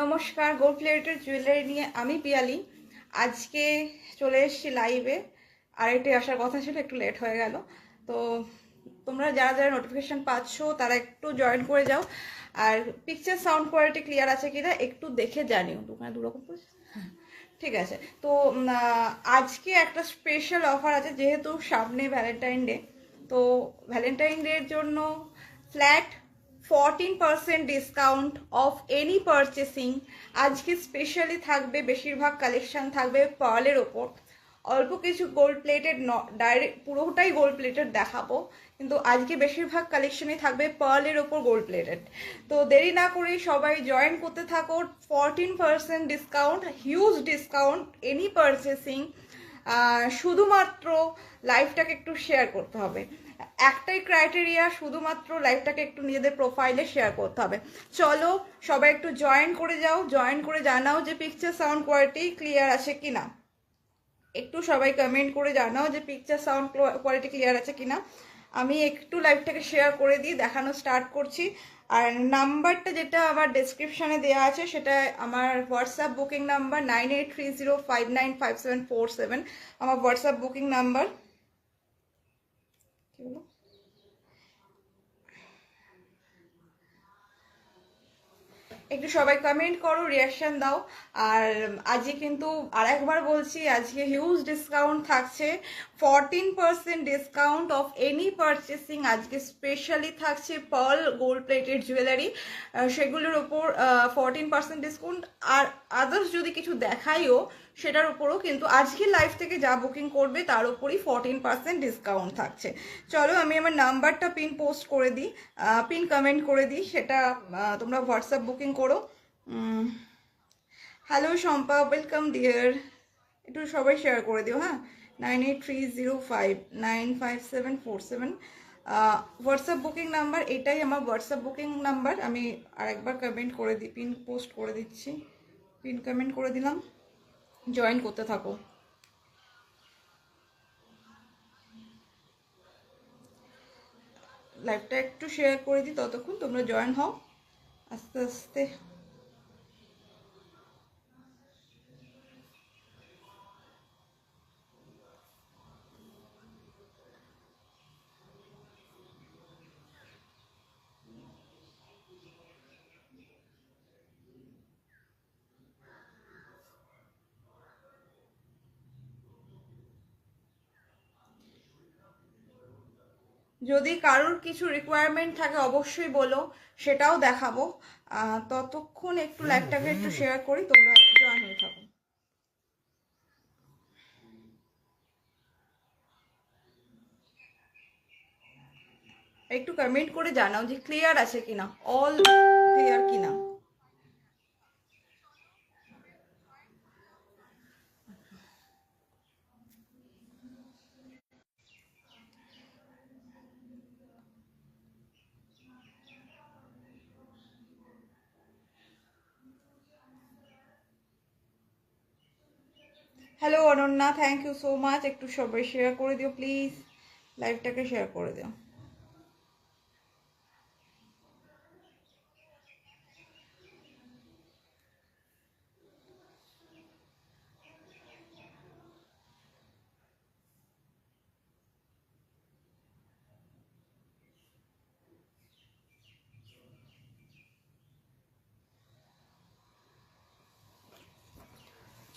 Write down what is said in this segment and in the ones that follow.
নমস্কার, gold plated jewellery নিয়ে আমি পিয়ালি আজকে চলে এসেছি লাইভে। আরেকটি আসার কথা ছিল, একটু লেট হয়ে গেল। তো তোমরা যারা যারা নোটিফিকেশন পাচ্ছ তারা একটু জয়েন করে যাও। আর পিকচার সাউন্ড কোয়ালিটি ক্লিয়ার আছে কিনা একটু দেখে জানিও। দোকানে দুরকম ঠিক আছে। তো আজকে একটা স্পেশাল অফার আছে, যেহেতু সামনে ভ্যালেন্টাইন ডে। তো ভ্যালেন্টাইন ডের জন্য flat 14% discount of any purchasing আজকে স্পেশালি থাকবে। বেশিরভাগ কালেকশন থাকবে পার্লের ওপর। অল্প কিছু গোল্ড প্লেটেড, ডাইরেক্ট পুরোটাই গোল্ড প্লেটেড দেখাবো, কিন্তু আজকে বেশিরভাগ কালেকশনই থাকবে পার্লের ওপর গোল্ড প্লেটেড। তো দেরি না করে সবাই জয়েন করতে থাকো। 14% discount, huge discount any purchasing. শুধুমাত্র লাইভটাকে একটু শেয়ার করতে হবে। একটাই ক্রাইটেরিয়া, শুধুমাত্র লাইভটাকে একটু নিজেদের প্রোফাইলে শেয়ার করতে হবে। চলো সবাই একটু জয়েন করে যাও, জয়েন করে জানাও যে পিকচার সাউন্ড কোয়ালিটি ক্লিয়ার আছে কিনা। একটু সবাই কমেন্ট করে জানাও যে পিকচার সাউন্ড কোয়ালিটি ক্লিয়ার আছে কিনা। আমি একটু লাইভটাকে শেয়ার করে দিই, দেখানো স্টার্ট করছি। আর নাম্বারটা যেটা আমার ডেসক্রিপশানে দেওয়া আছে সেটা আমার হোয়াটসঅ্যাপ বুকিং নাম্বার 9830595747 আমার হোয়াটসঅ্যাপ বুকিং নাম্বার। কি বলো? একটু সবাই কমেন্ট করো, রিয়াকশন দাও। আর আজকে কিন্তু আরেকবার বলছি, আজকে হিউজ ডিসকাউন্ট থাকছে। 14% ডিসকাউন্ট অফ এনি পারচেসিং আজকে স্পেশালি থাকছে পার্ল গোল্ড প্লেটেড জুয়েলারি, সেগুলোর ওপর 14% ডিসকাউন্ট। আর আদার্স যদি কিছু দেখাইও সেটার উপরও কিন্তু আজকে লাইভ থেকে যা বুকিং করবে তার উপরই 14% ডিসকাউন্ট থাকছে। চলো আমি আমার নাম্বারটা পিন পোস্ট করে দিই, পিন কমেন্ট করে দিই, সেটা তোমরা হোয়াটসঅ্যাপ বুকিং করো। Hello Shampa, welcome deer. একটু সবাই শেয়ার করে দিও। হ্যাঁ, 9830595747 হোয়াটসঅ্যাপ বুকিং নাম্বার, এটাই আমার হোয়াটসঅ্যাপ বুকিং নাম্বার। আমি আরেকবার কমেন্ট করে দিই, পিন পোস্ট করে দিচ্ছি, পিন কমেন্ট করে দিলাম। জয়েন করতে থাকো। লাইভটা একটু শেয়ার করে দিই, ততক্ষণ তোমরা জয়েন হও আস্তে আস্তে। যদি কারোর কিছু রিকোয়ারমেন্ট থাকে অবশ্যই বলো, সেটাও দেখাবো। ততক্ষণ একটু লাইভটাকে একটু শেয়ার করি, তোমরা জয়েন হয়ে থাকো। একটু কমেন্ট করে জানাও যে ক্লিয়ার আছে কিনা, অল ক্লিয়ার কিনা। Hello Ananya, thank you so much. একটু সবাই শেয়ার করে দিও প্লিজ, লাইভটাকে শেয়ার করে দিও।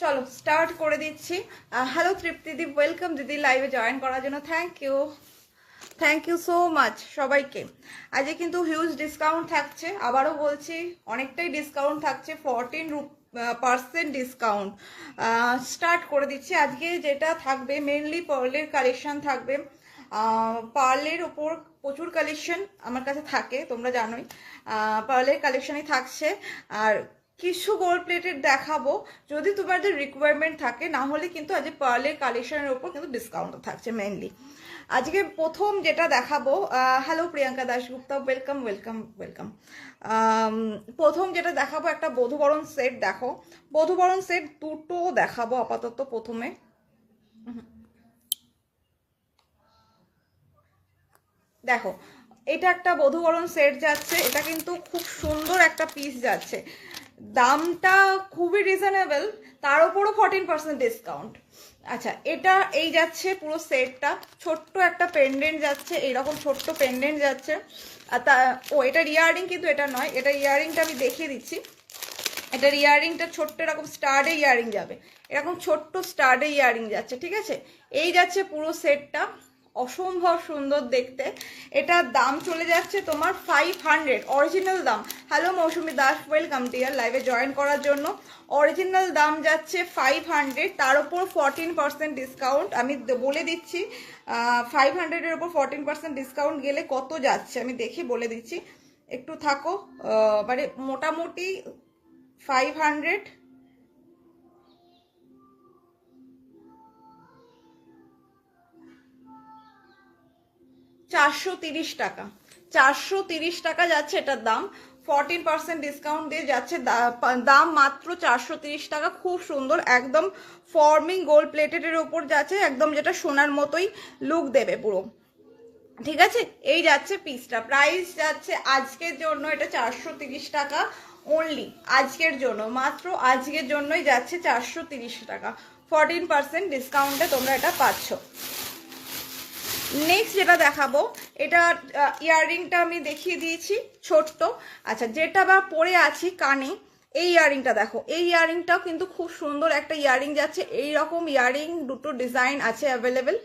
চলো স্টার্ট করে দিচ্ছি। হ্যালো তৃপ্তিদীপ, ওয়েলকাম দিদি লাইভে জয়েন করার জন্য। থ্যাংক ইউ সো মাচ সবাইকে। আজকে কিন্তু হিউজ ডিসকাউন্ট থাকছে, আবারও বলছি অনেকটাই ডিসকাউন্ট থাকছে। 14% ডিসকাউন্ট স্টার্ট করে দিচ্ছি। আজকে যেটা থাকবে মেনলি পার্লের কালেকশন থাকবে। পার্লের ওপর প্রচুর কালেকশন আমার কাছে থাকে, তোমরা জানোই। পার্লের কালেকশনই থাকছে। আর কিছু গোল্ড প্লেটেড দেখাবো যদি তোমাদের রিকোয়ারমেন্ট থাকে, না হলে কিন্তু আজকে পার্লের কালেকশনের উপর কিন্তু ডিসকাউন্ট থাকছে মেনলি। আজকে প্রথম যেটা দেখাবো, hello Priyanka Dasgupta, welcome welcome welcome. প্রথম যেটা দেখাবো একটা বধূবরণ সেট। দেখো বধূবরণ সেট দুটো দেখাবো আপাতত। প্রথমে দেখো, এটা একটা বধূবরণ সেট যাচ্ছে, এটা কিন্তু খুব সুন্দর একটা পিস যাচ্ছে। দামটা খুবই রিজনেবল, তার উপরও 14% ডিসকাউন্ট। আচ্ছা, এটা এই যাচ্ছে পুরো সেটটা, ছোট্ট একটা পেন্ডেন্ট যাচ্ছে, এইরকম ছোট্ট পেন্ডেন্ট যাচ্ছে। আর এটার ইয়াররিং কিন্তু এটা নয়, এটা ইয়াররিংটা আমি দেখিয়ে দিচ্ছি। এটার ইয়াররিংটা ছোট্ট এরকম স্টার্ডে ইয়াররিং যাবে, এরকম ছোট্ট স্টার্ডে ইয়াররিং যাচ্ছে, ঠিক আছে। এই যাচ্ছে পুরো সেটটা, অসম্ভব সুন্দর দেখতে। এটার দাম চলে যাচ্ছে তোমার 500, অরিজিনাল দাম। হ্যালো মৌসুমি দাস, ওয়েলকাম ডিয়ার, লাইভে জয়েন করার জন্য। অরিজিনাল দাম যাচ্ছে 500, তার উপর 14% ডিসকাউন্ট। আমি বলে দিচ্ছি 500-এর উপর 14% ডিসকাউন্ট গেলে কত যাচ্ছে আমি দেখে বলে দিচ্ছি, একটু থাকো। মানে মোটামুটি 500, 430 টাকা, 430 টাকা যাচ্ছে এটার দাম। 14% ডিসকাউন্ট দিয়ে যাচ্ছে, দাম মাত্র 430 টাকা। খুব সুন্দর, একদম ফর্মিং গোল্ড প্লেটেডের ওপর যাচ্ছে, একদম যেটা সোনার মতোই লুক দেবে পুরো, ঠিক আছে। এই যাচ্ছে পিসটা, প্রাইস যাচ্ছে আজকের জন্য এটা 430 টাকা অনলি, আজকের জন্য, মাত্র আজকের জন্যই যাচ্ছে 430 টাকা। 14% ডিসকাউন্টে তোমরা এটা পাচ্ছ। নেক্সট যেটা দেখাবো, এটা ইয়াররিংটা আমি দেখিয়ে দিয়েছি ছোট্ট। আচ্ছা, যেটা বা পরে আছি কানে, এই ইয়াররিংটা দেখো, এই ইয়াররিংটাও কিন্তু খুব সুন্দর একটা ইয়াররিং যাচ্ছে। এই রকম ইয়াররিং দুটো ডিজাইন আছে অ্যাভেলেবেল।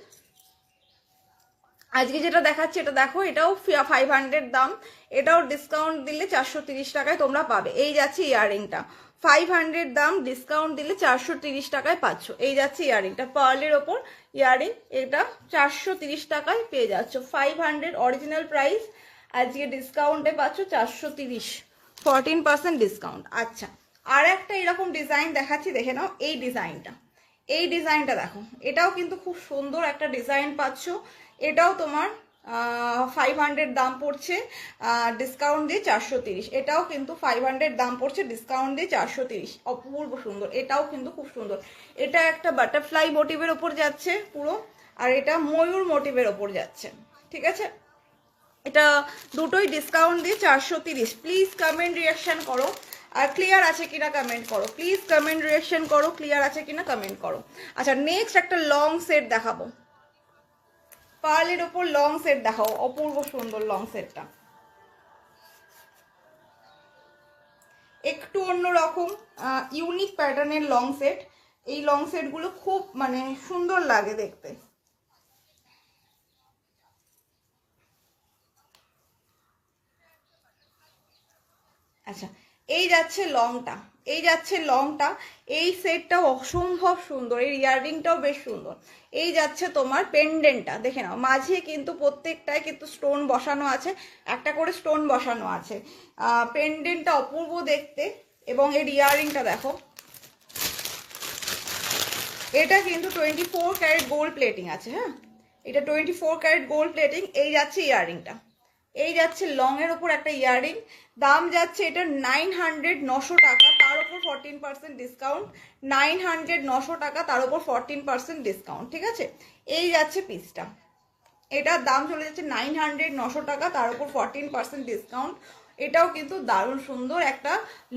আজকে যেটা দেখাচ্ছি এটা দেখো, এটাও 500 দাম, এটাও ডিসকাউন্ট দিলে 430 টাকায় তোমরা পাবে। এই যাচ্ছে ইয়াররিংটা, 500 দাম, ডিসকাউন্ট দিলে 430 টাকায় পাচ্ছ। এই যাচ্ছে ইয়াররিংটা, পার্লের ওপর ইয়াররিং, এটা 430 টাকায় পেয়ে যাচ্ছ। 500 অরিজিনাল প্রাইস, আজকে ডিসকাউন্টে পাচ্ছ 430, 14% ডিসকাউন্ট। আচ্ছা, আর একটা এরকম ডিজাইন দেখাচ্ছি, দেখে নাও এই ডিজাইনটা। এই ডিজাইনটা দেখো, এটাও কিন্তু খুব সুন্দর একটা ডিজাইন পাচ্ছ। এটাও তোমার 500 দাম পড়ছে, ডিসকাউন্ট দিয়ে 430। এটাও কিন্তু 500 দাম পড়ছে, ডিসকাউন্ট দিয়ে 430। অপূর্ব সুন্দর, এটাও কিন্তু খুব সুন্দর। এটা একটা বাটারফ্লাই মোটিভের ওপর যাচ্ছে পুরো, আর এটা ময়ূর মোটিভের ওপর যাচ্ছে, ঠিক আছে। এটা দুটোই ডিসকাউন্ট দিয়ে 430। প্লিজ কমেন্ট রিয়াকশন করো, আর ক্লিয়ার আছে কিনা কমেন্ট করো, প্লিজ কমেন্ট রিয়াকশন করো, ক্লিয়ার আছে কিনা কমেন্ট করো। আচ্ছা, নেক্সট একটা লং সেট দেখাবো, পার্লের ওপর লং সেট দেখাও, অপূর্ব সুন্দর লং সেটটা, একটু অন্যরকম ইউনিক প্যাটার্নের লং সেট। এই লং সেটগুলো খুব মানে সুন্দর লাগে দেখতে। আচ্ছা, এই যাচ্ছে লংটা, এই যাচ্ছে লংটা। এই সেটটাও অসম্ভব সুন্দর, এই ইয়াররিংটাও বেশ সুন্দর। এই যাচ্ছে তোমার পেন্ডেন্টটা, দেখে নাও, মাঝে কিন্তু প্রত্যেকটায় কিন্তু স্টোন বসানো আছে, একটা করে স্টোন বসানো আছে। পেন্ডেন্টটা অপূর্ব দেখতে, এবং এর ইয়াররিংটা দেখো, এটা কিন্তু 24 ক্যারেট গোল্ড প্লেটিং আছে। হ্যাঁ, এটা 24 ক্যারেট গোল্ড প্লেটিং। এই যাচ্ছে ইয়াররিংটা, এই যাচ্ছে লং এর উপর একটা ইয়াররিং, দাম যাচ্ছে এটা 900, 900 টাকা, তার উপর 14% ডিসকাউন্ট। 900, 900 টাকা, তার উপর 14% ডিসকাউন্ট, ঠিক আছে। এই যাচ্ছে পিসটা, এটার দাম চলে যাচ্ছে 900, 900 টাকা, তার উপর 14% ডিসকাউন্ট। এটাও কিন্তু দারুণ সুন্দর একটা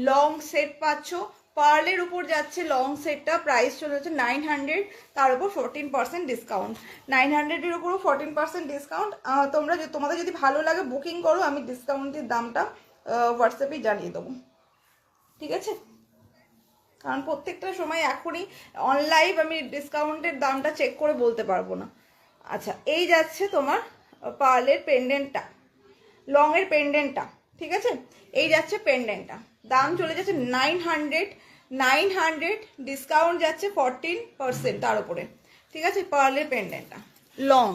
লং সেট পাচ্ছ। পার্লের উপর যাচ্ছে লং সেটটা, প্রাইস চলে যাচ্ছে 900, তার উপর 14% ডিসকাউন্ট। 900-এর উপরও 14% ডিসকাউন্ট। তোমাদের যদি ভালো লাগে বুকিং করো, আমি ডিসকাউন্টের দামটা হোয়াটসঅ্যাপেই জানিয়ে দেবো, ঠিক আছে। কারণ প্রত্যেকটা সময় এখনই অনলাইভ আমি ডিসকাউন্টের দামটা চেক করে বলতে পারবো না। আচ্ছা, এই যাচ্ছে তোমার পার্লের পেন্ডেন্টটা, লং এর পেন্ডেন্টটা, ঠিক আছে। এই যাচ্ছে পেন্ডেন্টটা, দাম চলে যাচ্ছে 900, 900, ডিসকাউন্ট যাচ্ছে 14% তার উপরে, ঠিক আছে। পার্লের পেন্ডেন্টটা লং,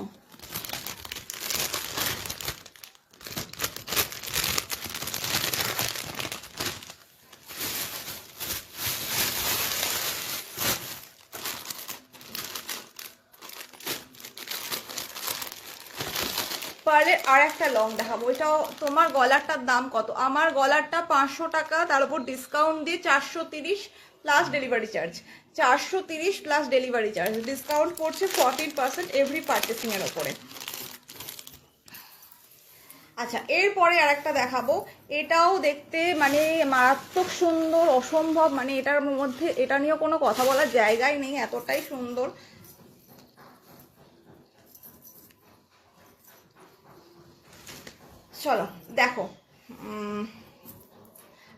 পার্লের আর একটা লং দেখাবো। এটাও তোমার গলারটার দাম কত, আমার গলারটা 500 টাকা, তার উপর ডিসকাউন্ট দিয়ে 430 plus delivery charge, 430 plus delivery charge, discount করছে 14% এভরি পার্চেসিং এর ওপরে। আচ্ছা, এরপরে আর একটা দেখাবো। এটাও দেখতে মানে মারাত্মক সুন্দর, অসম্ভব, মানে এটার মধ্যে এটা নিয়ে কোনো কথা বলার জায়গাই নেই, এতটাই সুন্দর। চলো দেখো।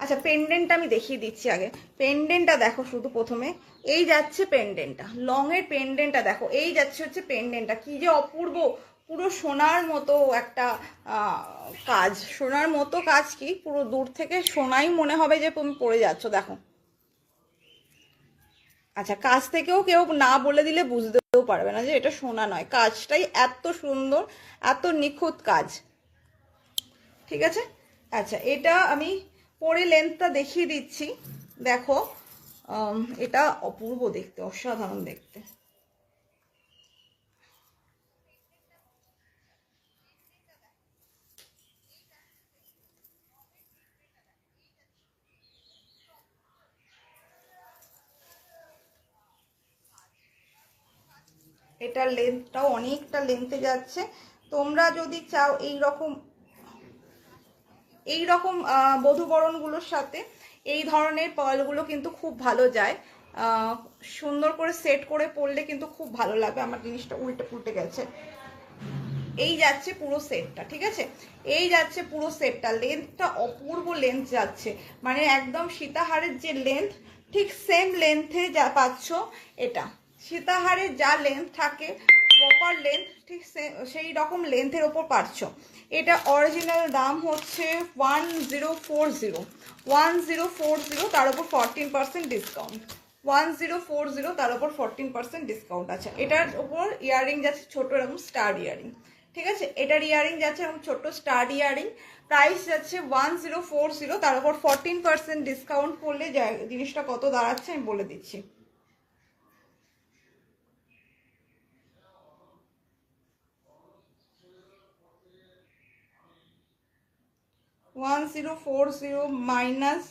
আচ্ছা, পেন্ডেন্টটা আমি দেখিয়ে দিচ্ছি আগে। পেন্ডেন্টটা দেখো শুধু প্রথমে, এই যাচ্ছে পেন্ডেন্টটা, লং এর পেন্ডেন্টটা দেখো, এই যাচ্ছে হচ্ছে পেন্ডেন্টটা, কি যে অপূর্ব, পুরো সোনার মতো একটা কাজ, সোনার মতো কাজ, কি পুরো দূর থেকে সোনাই মনে হবে যে তুমি পরে যাচ্ছ, দেখো। আচ্ছা, কাজ থেকেও কেউ না বলে দিলে বুঝতেও পারবে না যে এটা সোনা নয়, কাজটাই এত সুন্দর, এত নিখুঁত কাজ। ঠিক আছে। আচ্ছা, এটা আমি পরে লেন্থটা দেখিয়ে দিচ্ছি, দেখো। এটা অপূর্ব দেখতে, অসাধারণ দেখতে। এটার লেন্থটাও অনেকটা লেন্থে যাচ্ছে। তোমরা যদি চাও এই রকম বধূবরণগুলোর সাথে এই ধরনের পার্লগুলো কিন্তু খুব ভালো যায়, সুন্দর করে সেট করে পরলে কিন্তু খুব ভালো লাগবে। আমার জিনিসটা উল্টে পুল্টে গেছে। এই যাচ্ছে পুরো সেটটা, ঠিক আছে, এই যাচ্ছে পুরো সেটটা, লেন্থটা অপূর্ব লেন্থ যাচ্ছে, মানে একদম সীতাহারের যে লেন্থ ঠিক সেম লেন্থে যা পাচ্ছ। এটা সীতাহারের যা লেন্থ থাকে, প্রপার লেন্থ, ঠিক সেই রকম লেন্থের ওপর পাচ্ছ। এটা অরিজিনাল দাম হচ্ছে 1040, তার উপর 14% ডিসকাউন্ট। 1040, তার উপর 14% ডিসকাউন্ট আছে। এটার উপর ইয়াররিং যাচ্ছে ছোট এরকম স্টার ইয়াররিং, ঠিক আছে, এটার ইয়াররিং যাচ্ছে এরকম ছোট স্টার ইয়াররিং। প্রাইস যাচ্ছে 1040, তার উপর 14% ডিসকাউন্ট করলে জিনিসটা কত দাঁড়াচ্ছে আমি বলে দিচ্ছি। 1040 মাইনাস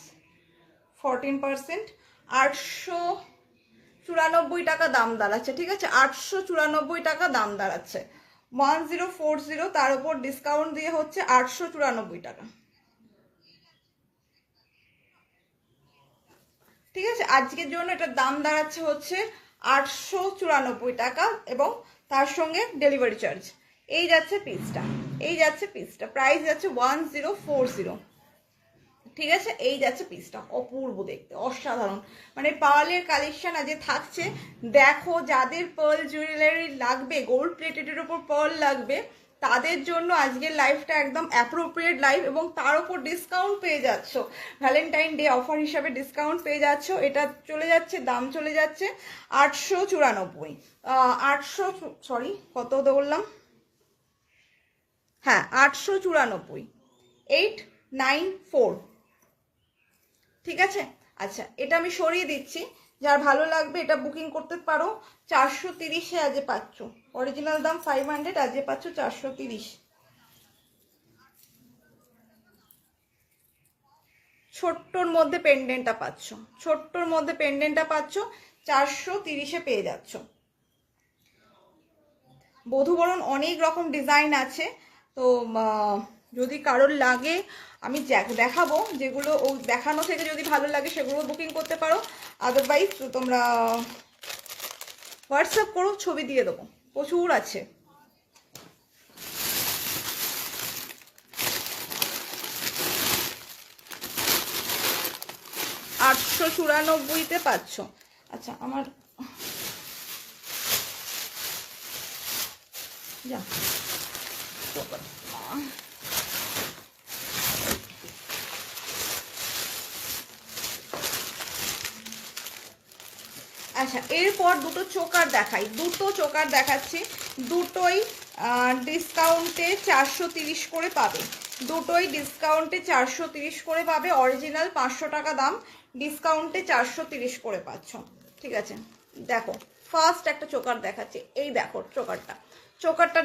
14%, 894 টাকা দাম দাঁড়াচ্ছে, ঠিক আছে, 894 টাকা দাম দাঁড়াচ্ছে। 1040, তার উপর ডিসকাউন্ট দিয়ে হচ্ছে 894 টাকা, ঠিক আছে। আজকের জন্য এটার দাম দাঁড়াচ্ছে হচ্ছে 894 টাকা, এবং তার সঙ্গে ডেলিভারি চার্জ। এই যাচ্ছে পিসটা, এই যাচ্ছে পিসটা, প্রাইস যাচ্ছে 1040, ঠিক আছে। এই যাচ্ছে পিসটা, অপূর্ব দেখতে, অসাধারণ, মানে পার্লের কালেকশন আজ থাকছে। দেখো, যাদের পার্ল জুয়েলারি লাগবে, গোল্ড প্লেটেডের ওপর পার্ল লাগবে, তাদের জন্য আজকের লাইভটা একদম অ্যাপ্রোপ্রিয়েট লাইভ, এবং তার উপর ডিসকাউন্ট পেয়ে যাচ্ছ, ভ্যালেন্টাইন ডে অফার হিসাবে ডিসকাউন্ট পেয়ে যাচ্ছ। এটা চলে যাচ্ছে, দাম চলে যাচ্ছে 894, 800, সরি কত বললাম, হ্যাঁ 894, 894, ঠিক আছে। আচ্ছা, এটা আমি সরিয়ে দিচ্ছি, যার ভালো লাগবে এটা বুকিং করতে পারো। 430-এ আজকে পাচ্ছ, অরিজিনাল দাম 500, আজকে পাচ্ছ 430। ছোট্টর মধ্যে পেন্ডেন্টটা পাচ্ছ, ছোট্টর মধ্যে পেন্ডেন্টটা পাচ্ছ, 430-এ পেয়ে যাচ্ছ। বধূবরণ অনেক রকম ডিজাইন আছে, তো যদি কারোর লাগে আমি দেখাবো, যেগুলো ও দেখানো থেকে যদি ভালো লাগে সেগুলো বুকিং করতে পারো। আদারওয়াইজ তোমরা হোয়াটসঅ্যাপ করো, ছবি দিয়ে দেবো, প্রচুর আছে। $894-তে পাচ্ছ। আচ্ছা, আমার যা আচ্ছা, এরপর দুটো চোকার দেখাই, দুটো চোকার দেখাচ্ছি, দুটোই ডিসকাউন্টে 430 করে পাবে, দুটোই ডিসকাউন্টে 430 করে পাবে। অরিজিনাল 500 টাকা দাম, ডিসকাউন্টে 430 করে পাচ্ছ, ঠিক আছে। দেখো, ফার্স্ট একটা চোকার দেখাচ্ছি, এই দেখো চোকারটা, চোকারটা